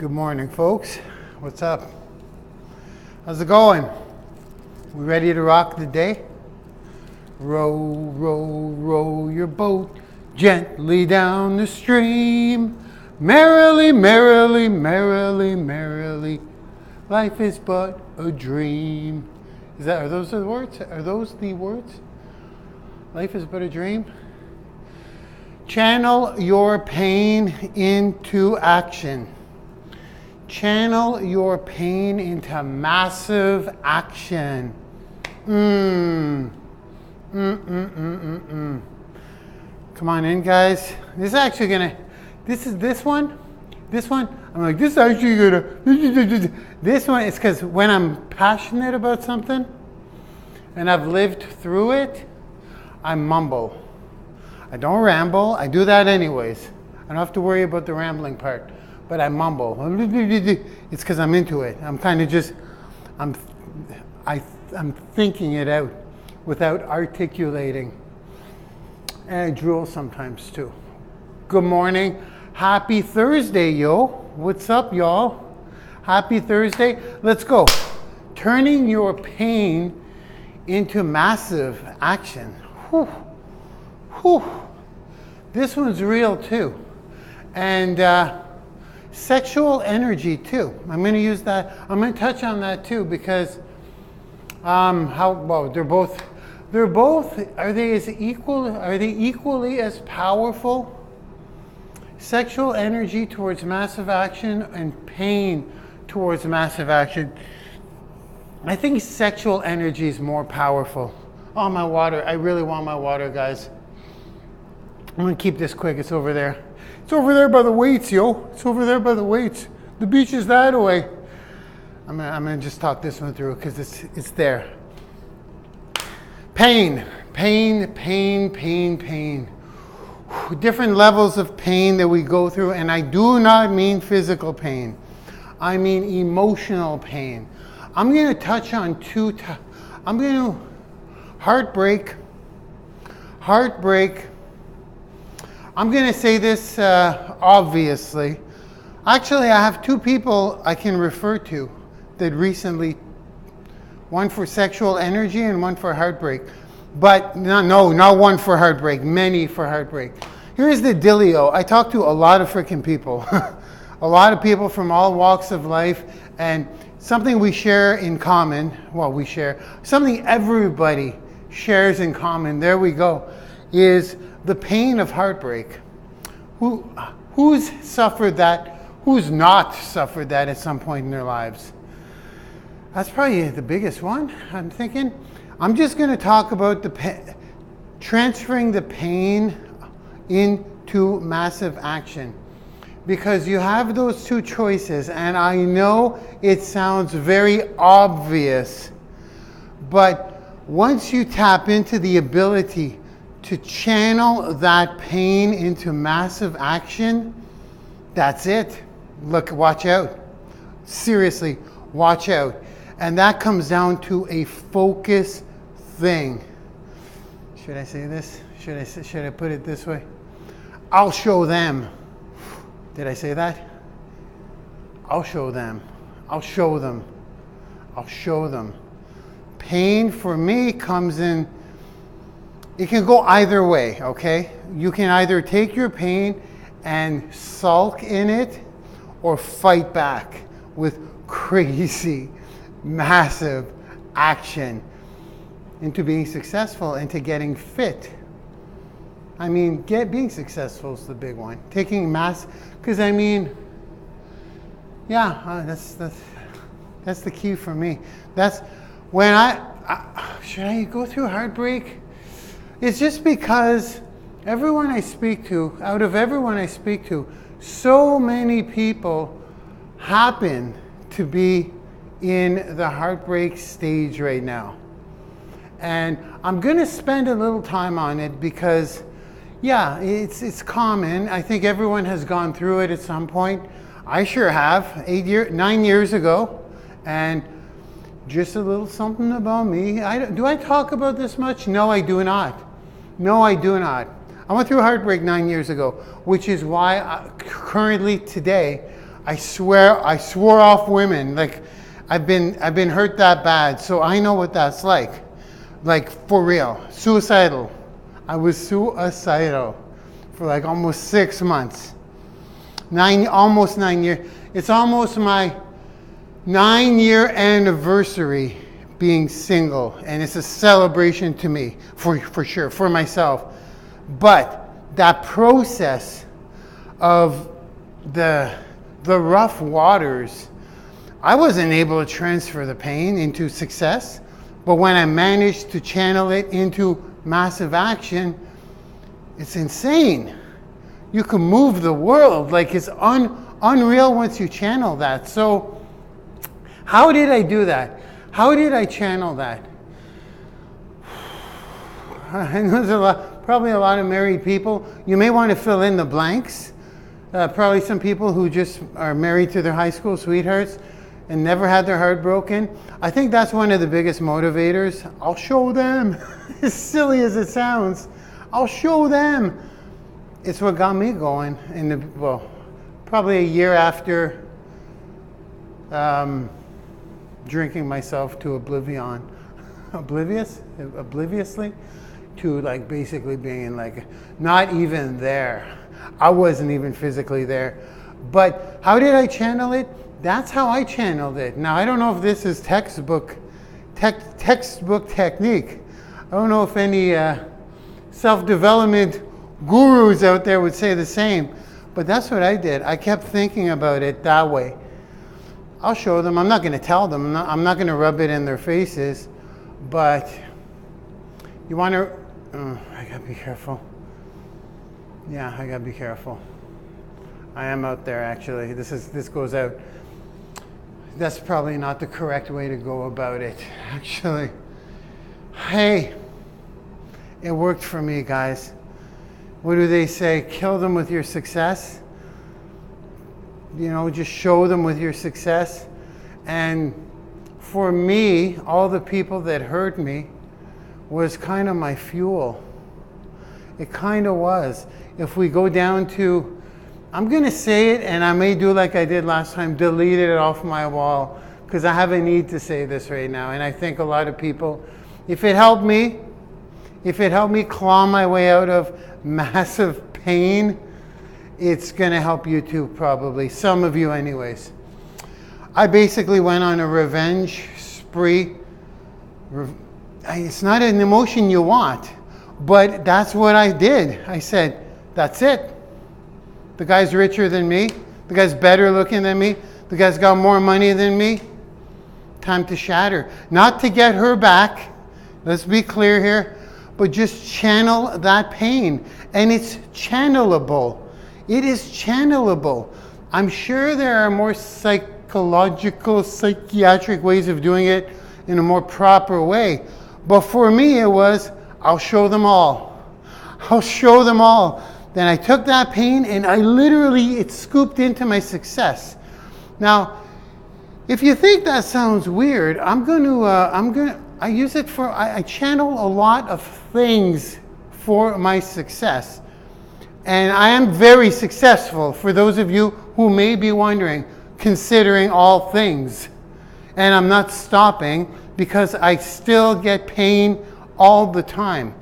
Good morning, folks. What's up? How's it going? We ready to rock the day? Row, row, row your boat gently down the stream. Merrily, merrily, merrily, merrily. Life is but a dream. Are those the words? Are those the words? Life is but a dream. Channel your pain into action. Channel your pain into massive action. Come on in, guys. This is actually gonna, this one, I'm like, this is actually gonna, this one is because when I'm passionate about something and I've lived through it, I mumble. I don't ramble. I do that anyways. I don't have to worry about the rambling part. But I mumble. It's because I'm into it. I'm kind of just, I'm thinking it out without articulating. And I drool sometimes too. Good morning. Happy Thursday, yo. What's up, y'all? Happy Thursday. Let's go. Turning your pain into massive action. Whew. Whew. This one's real too. And sexual energy too. I'm going to use that. I'm going to touch on that too because they're both are they equally as powerful? Sexual energy towards massive action and pain towards massive action. I think sexual energy is more powerful. Oh, my water. I really want my water, guys. I'm going to keep this quick. It's over there. It's over there by the weights, yo. It's over there by the weights. The beach is that way. I'm gonna just talk this one through because it's there. Pain. Different levels of pain that we go through, and I do not mean physical pain. I mean emotional pain. I'm gonna touch on heartbreak. I'm going to say this obviously. Actually, I have two people I can refer to that recently, one for sexual energy and one for heartbreak. But no, not one for heartbreak, many for heartbreak. Here's the dealio. I talk to a lot of freaking people. A lot of people from all walks of life, and something we share in common, something everybody shares in common, there we go, is the pain of heartbreak. Who's suffered that? Who's not suffered that at some point in their lives? That's probably the biggest one, I'm thinking. I'm just going to talk about transferring the pain into massive action. Because you have those two choices, and I know it sounds very obvious, but once you tap into the ability to channel that pain into massive action, that's it. Look, watch out. Seriously, watch out. And that comes down to a focus thing. Should I say this? Should I put it this way? I'll show them. Did I say that? I'll show them. I'll show them. I'll show them. Pain for me comes in. It can go either way, okay? You can either take your pain and sulk in it or fight back with crazy, massive action into being successful, into getting fit. I mean, being successful is the big one. Because I mean, yeah, that's the key for me. That's when should I go through heartbreak? It's just because out of everyone I speak to, so many people happen to be in the heartbreak stage right now. And I'm going to spend a little time on it because, yeah, it's common. I think everyone has gone through it at some point. I sure have, 9 years ago. And just a little something about me. Do I talk about this much? No, I do not. I went through heartbreak 9 years ago, which is why currently today I swear, I swore off women. Like, I've been hurt that bad, so I know what that's like. Like, for real. Suicidal. I was suicidal for like almost 6 months. Almost 9 years. It's almost my 9-year anniversary being single, and it's a celebration to me, for sure, for myself. But that process of the rough waters, I wasn't able to transfer the pain into success, but when I managed to channel it into massive action, it's insane. You can move the world. Like, it's unreal once you channel that. So how did I do that? How did I channel that? I know there's probably a lot of married people. You may want to fill in the blanks. Probably some people who just are married to their high school sweethearts and never had their heart broken. I think that's one of the biggest motivators. I'll show them. As silly as it sounds, I'll show them. It's what got me going. Probably a year after drinking myself to obliviously, to like basically being like not even there. I wasn't even physically there. But how did I channel it? That's how I channeled it. Now, I don't know if this is textbook technique. I don't know if any self-development gurus out there would say the same, but that's what I did. I kept thinking about it that way. I'll show them. I'm not going to tell them. I'm not going to rub it in their faces, but you want to... I got to be careful. Yeah, I got to be careful. I am out there, actually. This goes out. That's probably not the correct way to go about it, actually. Hey, it worked for me, guys. What do they say? Kill them with your success. You know, just show them with your success. And for me, all the people that hurt me was kind of my fuel. It kind of was. If we go down to, I'm going to say it, and I may do like I did last time, delete it off my wall, because I have a need to say this right now. And I think a lot of people, if it helped me claw my way out of massive pain, it's going to help you too, probably. Some of you anyways. I basically went on a revenge spree. It's not an emotion you want, but that's what I did. I said, that's it. The guy's richer than me. The guy's better looking than me. The guy's got more money than me. Time to shatter. Not to get her back. Let's be clear here. But just channel that pain. And it's channelable. It is channelable. I'm sure there are more psychological, psychiatric ways of doing it in a more proper way. But for me, it was, I'll show them all. I'll show them all. Then I took that pain and it scooped into my success. Now, if you think that sounds weird, I use it for, I channel a lot of things for my success. And I am very successful, for those of you who may be wondering, considering all things. And I'm not stopping because I still get pain all the time.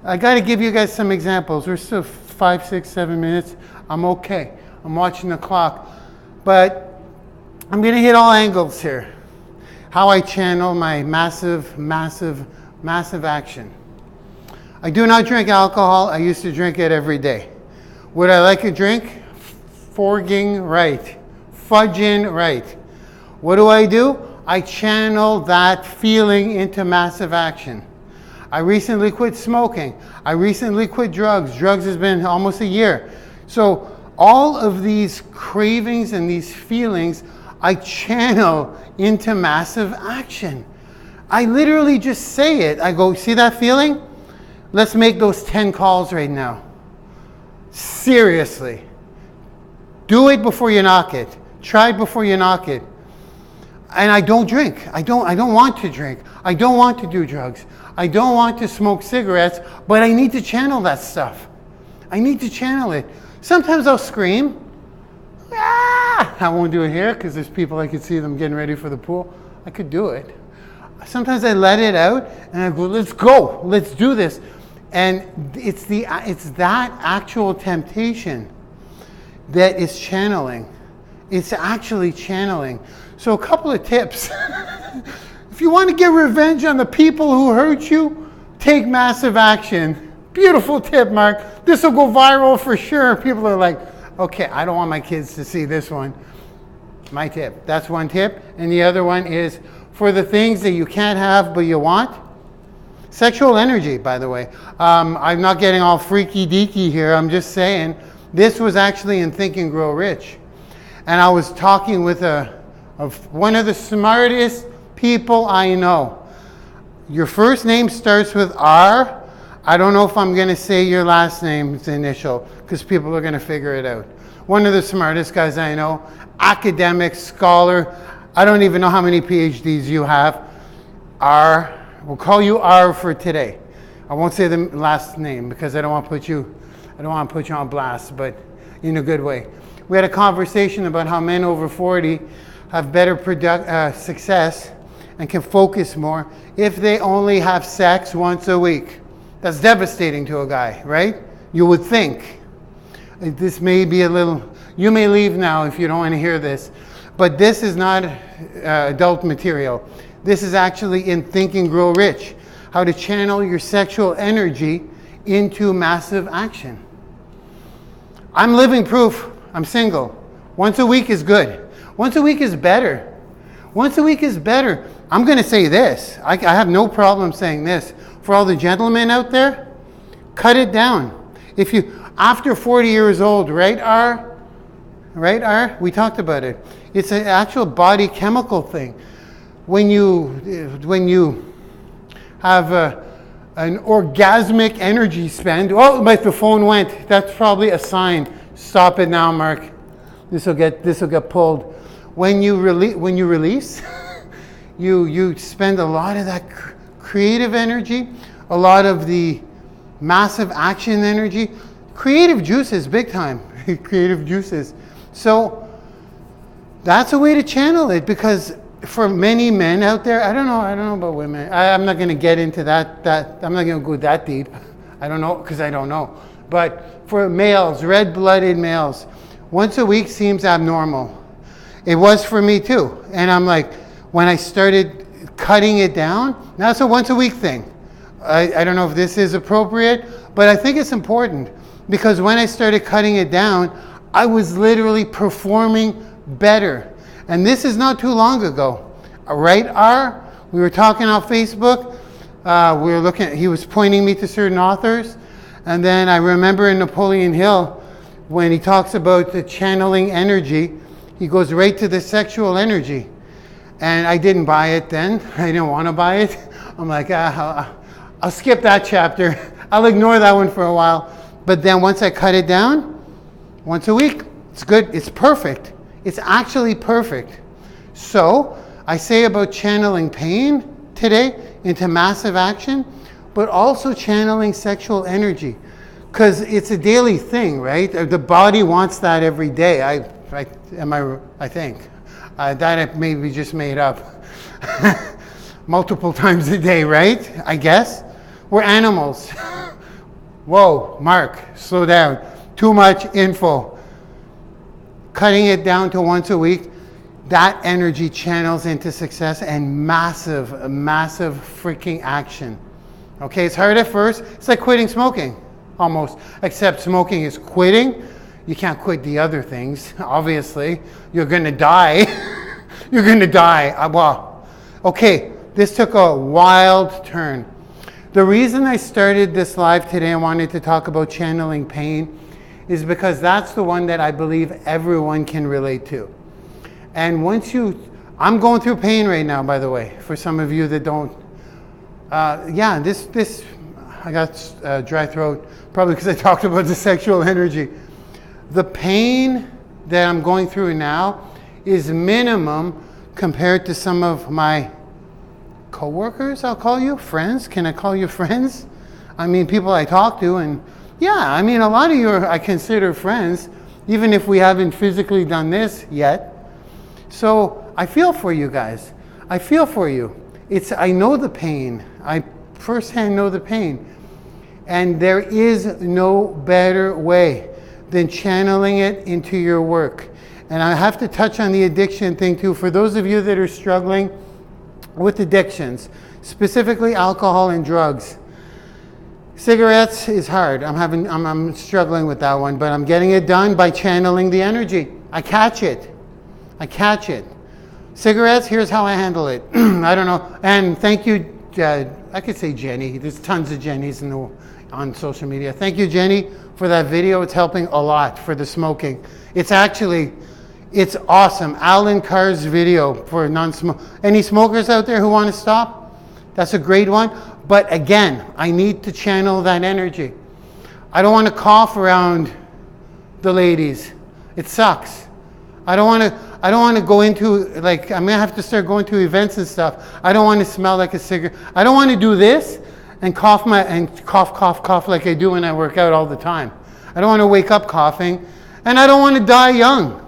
I got to give you guys some examples. We're still 5, 6, 7 minutes. I'm okay. I'm watching the clock. But I'm going to hit all angles here. How I channel my massive action. I do not drink alcohol. I used to drink it every day. Would I like a drink? Forging right. Fudging right. What do? I channel that feeling into massive action. I recently quit smoking. I recently quit drugs. Drugs has been almost a year. So all of these cravings and these feelings, I channel into massive action. I literally just say it. I go, see that feeling? Let's make those 10 calls right now. Seriously. Do it before you knock it. Try it before you knock it. And I don't drink. I don't want to drink. I don't want to do drugs. I don't want to smoke cigarettes, but I need to channel that stuff. I need to channel it. Sometimes I'll scream. Ah! I won't do it here because there's people I could see them getting ready for the pool. I could do it. Sometimes I let it out and I go, let's do this. And it's that actual temptation that is channeling. It's actually channeling. So a couple of tips. If you want to get revenge on the people who hurt you, take massive action. Beautiful tip, Mark. This will go viral for sure. People are like, okay, I don't want my kids to see this one. My tip. That's one tip. And the other one is for the things that you can't have but you want. Sexual energy, by the way. I'm not getting all freaky deaky here. I'm just saying this was actually in Think and Grow Rich. And I was talking with one of the smartest people I know. Your first name starts with R. I don't know if I'm going to say your last name's initial because people are going to figure it out. One of the smartest guys I know, academic, scholar. I don't even know how many PhDs you have. R. We'll call you R for today. I won't say the last name because I don't want to put you on blast, but in a good way. We had a conversation about how men over 40 have better success and can focus more if they only have sex once a week. That's devastating to a guy, right? You would think. This may be a little, you may leave now if you don't want to hear this, but this is not adult material. This is actually in Think and Grow Rich, how to channel your sexual energy into massive action. I'm living proof. I'm single. Once a week is good. Once a week is better. Once a week is better. I'm going to say this. I have no problem saying this. For all the gentlemen out there, cut it down. If you, after 40 years old, right, R? Right, R? We talked about it. It's an actual body chemical thing. When you have an orgasmic energy spend, oh, the phone went. That's probably a sign. Stop it now, Mark. This will get pulled. When you release, you spend a lot of that creative energy, a lot of the massive action energy. Creative juices, big time. Creative juices. So that's a way to channel it, because for many men out there, I don't know about women. I'm not going to get into that. I'm not going to go that deep. I don't know, because I don't know. But for males, red-blooded males, once a week seems abnormal. It was for me too. And I'm like, when I started cutting it down, now it's a once a week thing. I don't know if this is appropriate, but I think it's important, because when I started cutting it down, I was literally performing better. And this is not too long ago. Right, R? We were talking on Facebook. We were looking, he was pointing me to certain authors. And then I remember in Napoleon Hill, when he talks about the channeling energy, he goes right to the sexual energy. And I didn't buy it then. I didn't want to buy it. I'm like, I'll skip that chapter. I'll ignore that one for a while. But then once I cut it down, once a week, it's good. It's perfect. It's actually perfect. So I say about channeling pain today into massive action, but also channeling sexual energy, because it's a daily thing, right? The body wants that every day. I think that I maybe just made up multiple times a day, right? I guess we're animals. Whoa, Mark, slow down. Too much info. Cutting it down to once a week, that energy channels into success and massive freaking action. Okay, it's hard at first. It's like quitting smoking, almost. Except smoking is quitting. You can't quit the other things, obviously. You're going to die. You're going to die. Well, okay, this took a wild turn. The reason I started this live today and wanted to talk about channeling pain is because that's the one that I believe everyone can relate to. And I'm going through pain right now, by the way, for some of you that don't. I got dry throat, probably because I talked about the sexual energy. The pain that I'm going through now is minimum compared to some of my coworkers, I'll call you, friends. Can I call you friends? I mean, people I talk to, and yeah, I mean, a lot of you I consider friends, even if we haven't physically done this yet. So I feel for you guys. I feel for you. I know the pain. I firsthand know the pain. And there is no better way than channeling it into your work. And I have to touch on the addiction thing too. For those of you that are struggling with addictions, specifically alcohol and drugs, cigarettes is hard. I'm struggling with that one, but I'm getting it done by channeling the energy. I catch it. Cigarettes, here's how I handle it. I don't know. And thank you, I could say Jenny. There's tons of Jennys on social media. Thank you, Jenny, for that video. It's helping a lot for the smoking. It's awesome. Alan Carr's video for non-smoke. Any smokers out there who want to stop? That's a great one. But again, I need to channel that energy. I don't want to cough around the ladies. It sucks. I don't want to go into, like, I'm going to have to start going to events and stuff. I don't want to smell like a cigarette. I don't want to do this and cough like I do when I work out all the time. I don't want to wake up coughing, and I don't want to die young.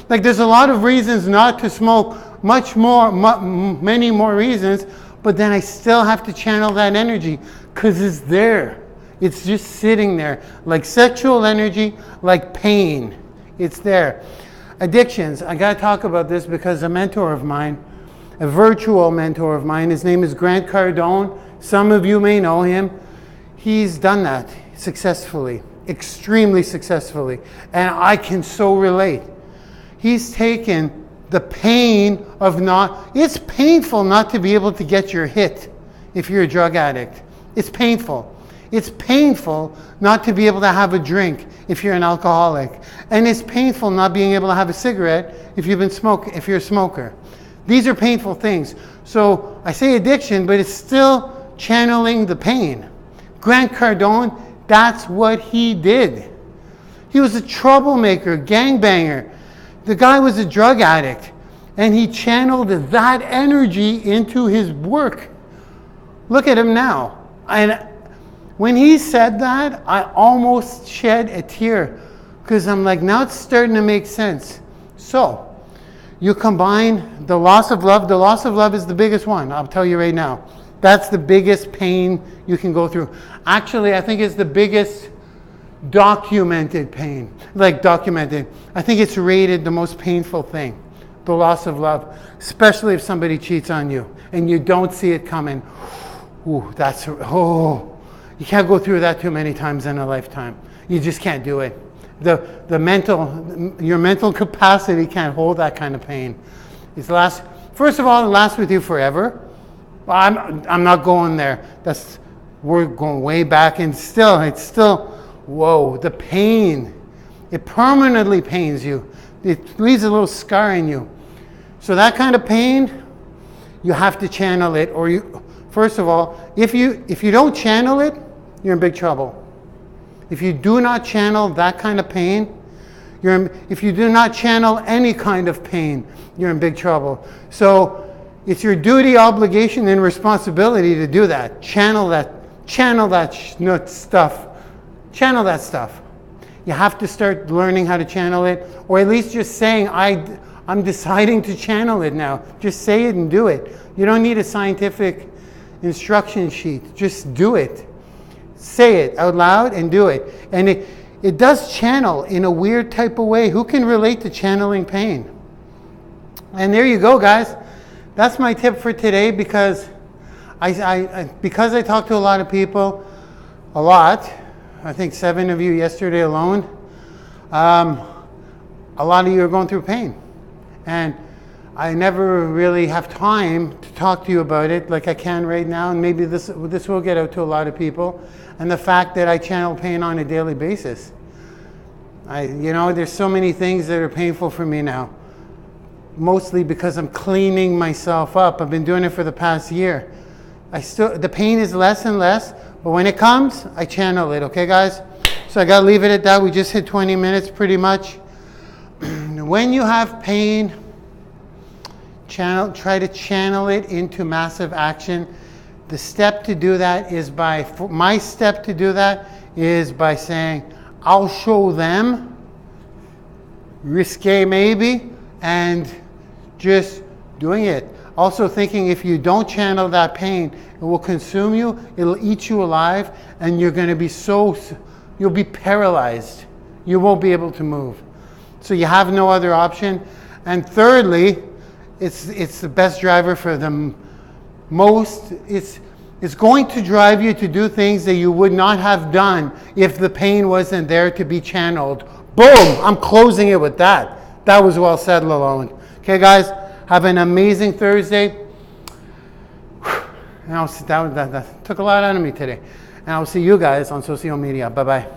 Like, there's a lot of reasons not to smoke, many more reasons, but then I still have to channel that energy because it's there. It's just sitting there. Like sexual energy, like pain. It's there. Addictions. I got to talk about this because a mentor of mine, a virtual mentor of mine, his name is Grant Cardone. Some of you may know him. He's done that successfully, extremely successfully. And I can so relate. He's taken the pain of it's painful not to be able to get your hit if you're a drug addict. It's painful. It's painful not to be able to have a drink if you're an alcoholic. And it's painful not being able to have a cigarette if you're a smoker. These are painful things. So I say addiction, but it's still channeling the pain. Grant Cardone, that's what he did. He was a troublemaker, gangbanger. The guy was a drug addict, and he channeled that energy into his work. Look at him now. And when he said that, I almost shed a tear because I'm like, now it's starting to make sense. So you combine the loss of love. The loss of love is the biggest one. I'll tell you right now. That's the biggest pain you can go through. Actually, I think it's the biggest documented pain. Like documented. I think it's rated the most painful thing. The loss of love. Especially if somebody cheats on you and you don't see it coming. Ooh, you can't go through that too many times in a lifetime. You just can't do it. Your mental capacity can't hold that kind of pain. First of all, it lasts with you forever. Well, I'm not going there. We're going way back, and it's still, whoa, the pain. It permanently pains you. It leaves a little scar in you. So that kind of pain, you have to channel it, first of all, if you don't channel it, you're in big trouble. If you do not channel that kind of pain, if you do not channel any kind of pain, you're in big trouble. So it's your duty, obligation, and responsibility to do that. Channel that stuff. Channel that stuff. You have to start learning how to channel it, or at least just saying, I'm deciding to channel it now. Just say it and do it. You don't need a scientific instruction sheet. Just do it. Say it out loud and do it. And it does channel in a weird type of way. Who can relate to channeling pain? And there you go, guys. That's my tip for today because I talked to a lot of people, I think 7 of you yesterday alone, a lot of you are going through pain. And I never really have time to talk to you about it like I can right now, and maybe this will get out to a lot of people. And the fact that I channel pain on a daily basis. There's so many things that are painful for me now. Mostly because I'm cleaning myself up. I've been doing it for the past year. The pain is less and less, but when it comes, I channel it, okay guys? So I gotta leave it at that. We just hit 20 minutes pretty much. When you have pain, try to channel it into massive action. My step to do that is by saying, I'll show them, risque maybe, and just doing it. Also thinking if you don't channel that pain, it will consume you, it'll eat you alive, and you're going to be you'll be paralyzed. You won't be able to move. So you have no other option. And thirdly, it's the best driver for the most. It's going to drive you to do things that you would not have done if the pain wasn't there to be channeled. Boom! I'm closing it with that. That was well said, Lalonde. Okay, guys, have an amazing Thursday. That took a lot out of me today. And I'll see you guys on social media. Bye-bye.